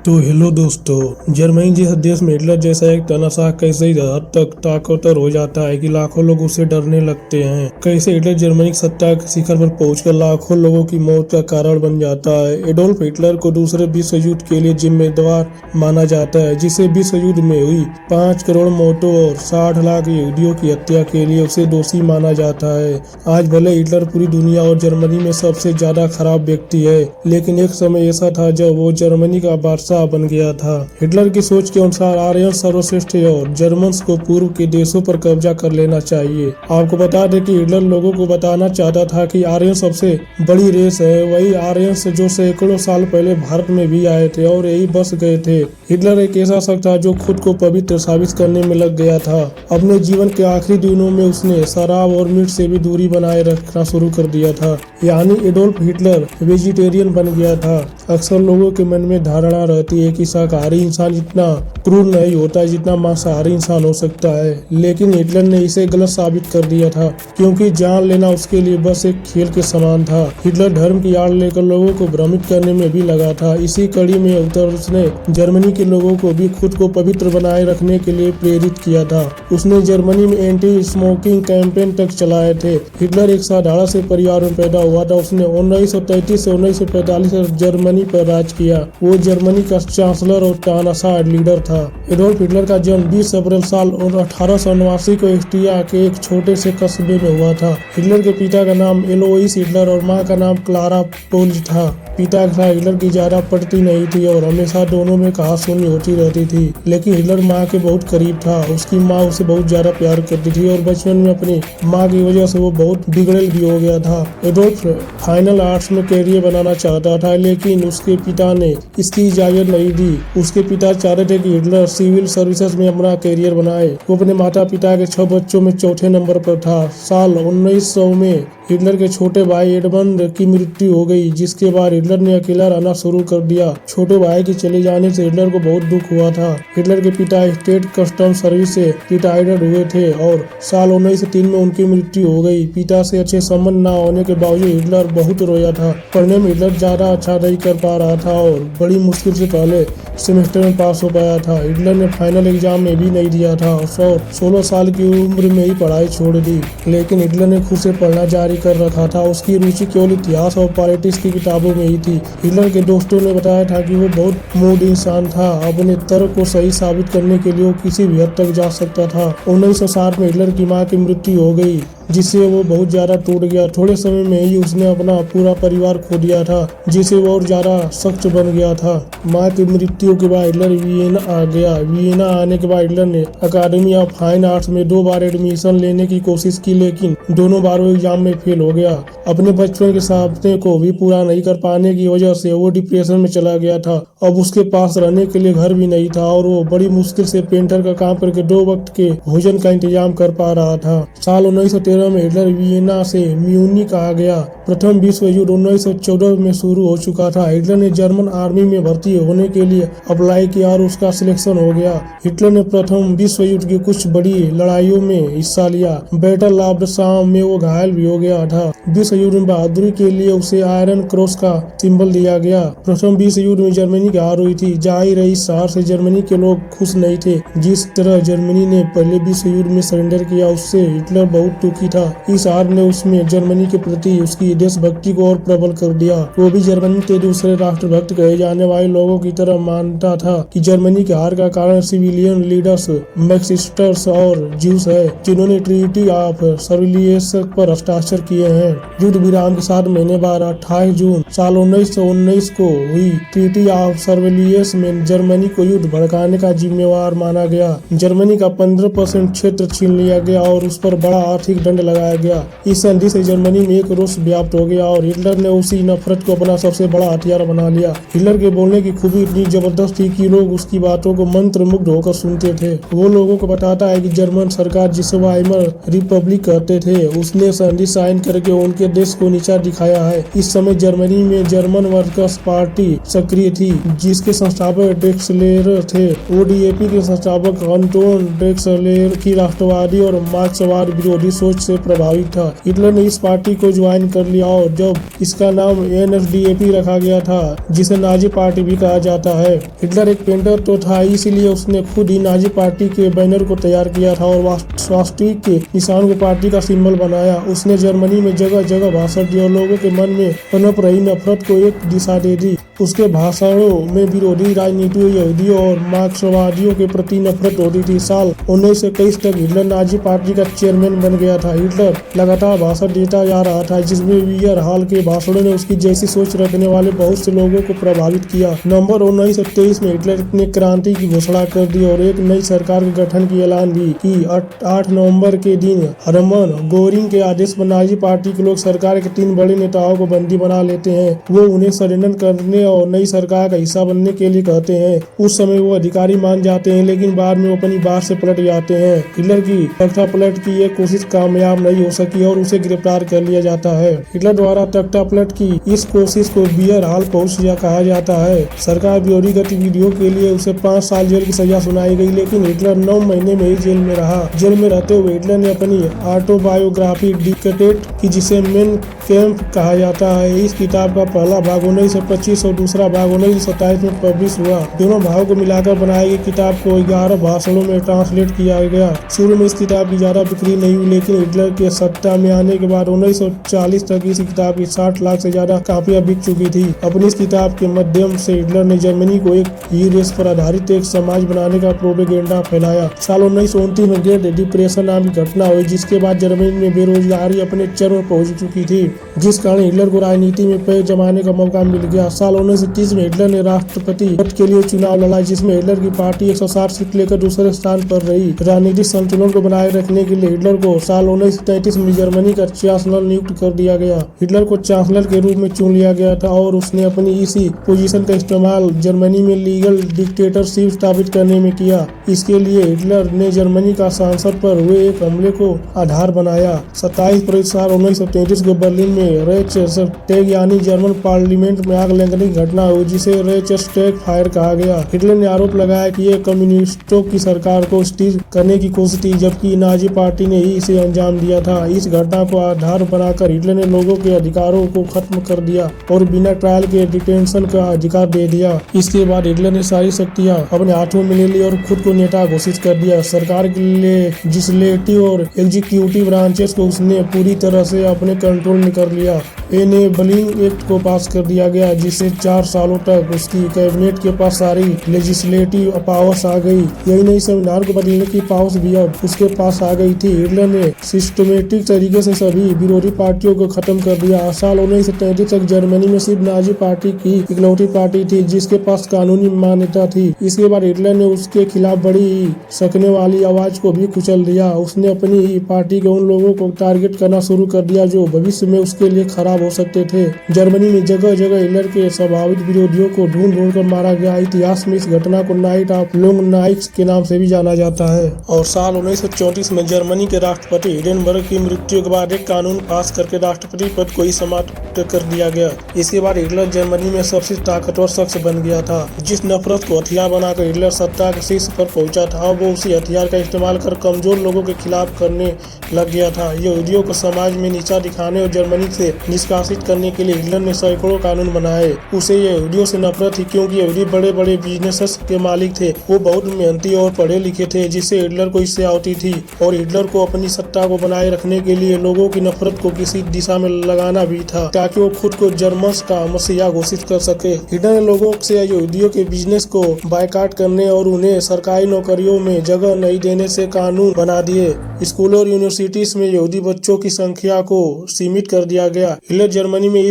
तो हेलो दोस्तों, जर्मनी जैसे देश में हिटलर जैसा एक तानाशाह कैसे हद तक ताकतवर हो जाता है कि लाखों लोग उसे डरने लगते हैं। कैसे हिटलर जर्मनी की सत्ता के शिखर पर पहुंचकर लाखों लोगों की मौत का कारण बन जाता है। एडोल्फ हिटलर को दूसरे विश्व युद्ध के लिए जिम्मेदार माना जाता है, जिसे विश्व युद्ध में हुई 5 करोड़ मौतों और 60 लाख यहूदियों की हत्या के लिए उसे दोषी माना जाता है। आज भले हिटलर पूरी दुनिया और जर्मनी में सबसे ज्यादा खराब व्यक्ति है, लेकिन एक समय ऐसा था जब वो जर्मनी का बादशाह बन गया था। हिटलर की सोच के अनुसार आर्यन सर्वश्रेष्ठ है और जर्मन्स को पूर्व के देशों पर कब्जा कर लेना चाहिए। आपको बता दें कि हिटलर लोगों को बताना चाहता था कि आर्यन सबसे बड़ी रेस है, वही आर्यंस जो सैकड़ों साल पहले भारत में भी आए थे और यही बस गए थे। हिटलर एक ऐसा शख्स था जो खुद को पवित्र साबित करने में लग गया था। अपने जीवन के आखिरी दिनों में उसने शराब और मीट से भी दूरी बनाए रखना शुरू कर दिया था, यानी एडोल्फ हिटलर वेजिटेरियन बन गया था। अक्सर लोगों के मन में धारणा रहती है कि शाकाहारी इंसान इतना क्रूर नहीं होता जितना मांसाहारी इंसान हो सकता है, लेकिन हिटलर ने इसे गलत साबित कर दिया था, क्योंकि जान लेना उसके लिए बस एक खेल के समान था। हिटलर धर्म की आड़ लेकर लोगों को भ्रमित करने में भी लगा था। इसी कड़ी में उतर उसने जर्मनी के लोगों को भी खुद को पवित्र बनाए रखने के लिए प्रेरित किया था। उसने जर्मनी में एंटी स्मोकिंग कैंपेन तक चलाए थे। हिटलर एक साधारण से परिवार में पैदा हुआ था। उसने 1933 से 1945 तक जर्मनी पर राज किया। वो जर्मनी का चांसलर और तानाशाह लीडर था। एडोल्फ हिटलर का जन्म 20 अप्रैल साल 1889 को ऑस्ट्रिया के एक छोटे से कस्बे में हुआ था। हिटलर के पिता का नाम एलोइस हिटलर और मां का नाम क्लारा पोलिश था। पिता के साथ हिटलर की ज्यादा पटती नहीं थी और हमेशा दोनों में कहासुनी होती रहती थी, लेकिन हिटलर मां के बहुत करीब था। उसकी मां उसे बहुत ज्यादा प्यार करती थी और बचपन में अपनी मां की वजह से वो बहुत बिगड़ेल भी हो गया था। एडोल्फ फाइनल आर्ट्स में कैरियर बनाना चाहता था, लेकिन उसके पिता ने इसकी इजाजत नहीं दी। उसके पिता चाहते थे कि हिटलर सिविल सर्विसेज में अपना कैरियर बनाए। वो अपने माता पिता के 6 बच्चों में चौथे नंबर पर था। साल 1900 में हिटलर के छोटे भाई एडमंड की मृत्यु हो गई, जिसके बाद हिटलर ने अकेला रहना शुरू कर दिया। छोटे भाई के चले जाने से हिटलर को बहुत दुख हुआ था। हिटलर के पिता स्टेट कस्टम सर्विस से रिटायर्ड हुए थे और साल 1903 में उनकी मृत्यु हो गई। पिता से अच्छे संबंध न होने के बावजूद हिटलर बहुत रोया था। पढ़ने में हिटलर ज्यादा अच्छा नहीं कर पा रहा था और बड़ी मुश्किल से पहले सेमेस्टर में पास हो पाया था। हिटलर ने फाइनल एग्जाम में भी नहीं दिया था और 16 साल की उम्र में ही पढ़ाई छोड़ दी, लेकिन हिटलर ने खुद से पढ़ना जारी कर रखा था। उसकी रुचि केवल इतिहास और पॉलिटिक्स की किताबों में ही थी। हिटलर के दोस्तों ने बताया था कि वो बहुत मूड इंसान था। अपने तर्क को सही साबित करने के लिए वो किसी भी हद तक जा सकता था। 1960 में हिटलर की मां की मृत्यु हो गई, जिससे वो बहुत ज्यादा टूट गया। थोड़े समय में ही उसने अपना पूरा परिवार खो दिया था, जिससे वो और ज्यादा सख्त बन गया था। मां की मृत्यु के बाद हिटलर वियना आ गया। वियना आने के बाद हिटलर ने अकादमी ऑफ फाइन आर्ट्स में 2 बार एडमिशन लेने की कोशिश की, लेकिन दोनों बार एग्जाम में फेल हो गया। अपने बचपन के सपने को भी पूरा नहीं कर पाने की वजह से वो डिप्रेशन में चला गया था। अब उसके पास रहने के लिए घर भी नहीं था और वो बड़ी मुश्किल से पेंटर का काम करके 2 वक्त के भोजन का इंतजाम कर पा रहा था। साल 1913 में हिटलर वियना से म्यूनिक आ गया। प्रथम विश्व युद्ध 1914 में शुरू हो चुका था। हिटलर ने जर्मन आर्मी में भर्ती होने के लिए अप्लाई किया और उसका सिलेक्शन हो गया। हिटलर ने प्रथम विश्व युद्ध की कुछ बड़ी लड़ाइयों में हिस्सा लिया। बैटल ऑफ द साम में वो घायल भी हो गया था। विश्व युद्ध में बहादुरी के लिए उसे आयरन क्रॉस का सिंबल दिया गया। प्रथम विश्व युद्ध में जर्मनी की हार हुई थी। जाहिर है इस हार से जर्मनी के लोग खुश नहीं थे। जिस तरह जर्मनी ने पहले विश्व युद्ध में सरेंडर किया, उससे हिटलर बहुत दुखी था। इस हार ने उसमें जर्मनी के प्रति उसकी देशभक्ति को और प्रबल कर दिया। वो भी जर्मनी के दूसरे राष्ट्रभक्त कहे जाने वाले लोगों की तरह मानता था कि जर्मनी के हार का कारण सिविलियन लीडर्स मैक्सिस्टर्स और ज्यूस है, जिन्होंने ट्रीटी ऑफ सर्विलियस पर हस्ताक्षर किए हैं। युद्ध विराम के 7 महीने बाद 28 जून साल 1919 को हुई ट्रीटी ऑफ सर्विलियस में जर्मनी को युद्ध भड़काने का जिम्मेवार माना गया। जर्मनी का 15% क्षेत्र छीन लिया गया और उस पर बड़ा आर्थिक दंड लगाया गया। इस संधि से जर्मनी में एक रोष व्याप्त हो गया और हिटलर ने उसी नफरत को अपना सबसे बड़ा हथियार बना लिया। हिटलर के बोलने की खूबी इतनी जबरदस्त थी कि लोग उसकी बातों को मंत्र मुग्ध होकर सुनते थे। वो लोगों को बताता है कि जर्मन सरकार जिसे वाइमर रिपब्लिक कहते थे, उसने संधि साइन करके उनके देश को नीचा दिखाया है। इस समय जर्मनी में जर्मन वर्कर्स पार्टी सक्रिय थी, जिसके संस्थापक ड्रेक्सलर थे। ओडीएपी के संस्थापक अंटोन ड्रेक्सलर की राष्ट्रवादी और मार्क्सवाद विरोधी सोच से प्रभावित था। हिटलर ने इस पार्टी को ज्वाइन कर लिया और जब इसका नाम NSDAP रखा गया था, जिसे नाजी पार्टी भी कहा जाता है। हिटलर एक पेंटर तो था, इसीलिए उसने खुद ही नाजी पार्टी के बैनर को तैयार किया था और स्वास्तिक के निशान को पार्टी का सिंबल बनाया। उसने जर्मनी में जगह जगह भाषण दिए और लोगों के मन में पनप रही नफरत को एक दिशा दे दी। उसके भाषणों में विरोधी राजनीतियों, यहूदियों और मार्क्सवादियों के प्रति नफरत होती थी। साल 1921 तक हिटलर नाजी पार्टी का चेयरमैन बन गया था। हिटलर लगातार भाषण देता जा रहा था, जिसमें वियर हाल के भाषणों ने उसकी जैसी सोच रखने वाले बहुत से लोगों को प्रभावित किया। नवंबर 1923 में हिटलर ने क्रांति की घोषणा कर दी और एक नई सरकार के गठन की ऐलान भी की। 8 नवंबर के दिन हरमन गोरिंग के आदेश पर नाजी पार्टी के लोग सरकार के 3 बड़े नेताओं को बंदी बना लेते हैं। वो उन्हें सरेंडर करने और नई सरकार का हिस्सा बनने के लिए कहते हैं। उस समय वो अधिकारी मान जाते हैं, लेकिन बाद में वो अपनी बात से पलट जाते हैं। हिटलर की तख्ता पलट की ये कोशिश कामयाब नहीं हो सकी और उसे गिरफ्तार कर लिया जाता है। हिटलर द्वारा तख्ता पलट की इस कोशिश को बियर हाल पहुंच कहा जाता है। सरकार विरोधी गतिविधियों के लिए उसे 5 साल जेल की सजा सुनाई गई, लेकिन हिटलर 9 महीने में ही जेल में रहा। जेल में रहते हुए हिटलर ने अपनी ऑटोबायोग्राफी डिक्टेट की, जिसे मेन कैंप कहा जाता है। इस किताब का पहला भाग 1925 और दूसरा भाग 1927 में पब्लिश हुआ। दोनों भागों को मिलाकर बनाई गई किताब को 11 भाषणों में ट्रांसलेट किया गया। शुरू में इस किताब की ज्यादा बिक्री नहीं हुई, लेकिन हिटलर के सत्ता में आने के बाद 1940 तक इस किताब की 60 लाख से ज्यादा कापियां बिक चुकी थी। अपनी इस किताब के माध्यम से हिटलर ने जर्मनी को एक ही रेस पर आधारित एक समाज बनाने का प्रोपेगेंडा फैलाया। साल 1929 में ग्रेट डिप्रेशन नाम की घटना हुई, जिसके बाद जर्मनी में बेरोजगारी अपने चरम पर पहुंच चुकी थी, जिस कारण हिटलर को राजनीति में पैर जमाने का मौका मिल गया। साल 1930 में हिटलर ने राष्ट्रपति पद के लिए चुनाव लड़ा, जिसमें हिटलर की पार्टी 160 सीट लेकर दूसरे स्थान पर रही। राजनीतिक संतुलन को बनाए रखने के लिए हिटलर को साल 1933 में जर्मनी का चांसलर नियुक्त कर दिया गया। हिटलर को चांसलर के रूप में चुन लिया गया था और उसने अपनी इसी पोजीशन का इस्तेमाल जर्मनी में लीगल डिक्टेटरशिप स्थापित करने में किया। इसके लिए हिटलर ने जर्मनी का संसद पर हुए एक हमले को आधार बनाया। 27 फरवरी साल 1933 को बर्लिन में रेचस्टैग यानी जर्मन पार्लियामेंट में आग लगने की घटना हुई, जिसे रेचस्टैग फायर कहा गया। हिटलर ने आरोप लगाया कि यह कम्युनिस्टों की सरकार को स्थिर करने की कोशिश थी, जबकि नाजी पार्टी ने ही इसे अंजाम दिया था। इस घटना को आधार बनाकर हिटलर ने लोगों के अधिकारों को खत्म कर दिया और बिना ट्रायल के डिटेंशन का अधिकार दे दिया। इसके बाद हिटलर ने सारी शक्तियां अपने हाथों में ले ली और खुद को नेता घोषित कर दिया। सरकार के लेजिस्लेटिव और एग्जीक्यूटिव ब्रांचेस को उसने पूरी तरह से अपने कंट्रोल में कर लिया। एनेबलिंग एक्ट को पास कर दिया गया, जिससे 4 सालों तक उसकी कैबिनेट के पास सारी लेजिस्लेटिव पावर्स आ गई। यही नहीं, संविधान को बदलने की पावर्स भी अब उसके पास आ गई थी। हिटलर ने सिस्टमेटिक तरीके से सभी विरोधी पार्टियों को खत्म कर दिया। साल 1933 तक जर्मनी में सिर्फ नाजी पार्टी की इकलौती पार्टी थी जिसके पास कानूनी मान्यता थी। इसके बाद हिटलर ने उसके खिलाफ बड़ी सकने वाली आवाज को भी कुचल दिया। उसने अपनी ही पार्टी के उन लोगों को टारगेट करना शुरू कर दिया जो भविष्य में उसके लिए खराब हो सकते थे। जर्मनी में जगह जगह हिटलर के संभावित विरोधियों को ढूंढ कर मारा गया। इतिहास में इस घटना को नाइट ऑफ लॉन्ग नाइट्स के नाम से भी जाना जाता है। और साल 1934 में जर्मनी के राष्ट्रपति हिडेनबर्ग की मृत्यु के बाद एक कानून पास करके राष्ट्रपति पद को ही समाप्त कर दिया गया। इसके बाद हिटलर जर्मनी में सबसे ताकतवर शख्स बन गया था। जिस नफरत को हथियार बनाकर हिटलर सत्ता के शीर्ष पर पहुंचा था, वो उसी हथियार का इस्तेमाल कर कमजोर लोगों के खिलाफ करने लग गया था। यहूदियों को समाज में नीचा दिखाने और जर्मनी से निष्कासित करने के लिए हिटलर ने सैकड़ों कानून बनाए। उसे यहूदियों से नफरत थी, क्योंकि यहूदी बड़े बड़े बिजनेसेस के मालिक थे। वो बहुत मेहनती और पढ़े लिखे थे, जिससे हिटलर को इससे आती थी। और हिटलर को अपनी सत्ता को बनाए रखने के लिए लोगों की नफरत को किसी दिशा में लगाना भी था, ताकि वो खुद को जर्मन्स का मसीहा घोषित कर सके। हिटलर ने लोगों से यहूदियों के बिजनेस को बायकॉट करने और उन्हें सरकारी नौकरियों में जगह नहीं देने से कानून बना दिए। स्कूलों और यूनिवर्सिटीज में यहूदी बच्चों की संख्या को सीमित कर दिया गया। हिटलर जर्मनी में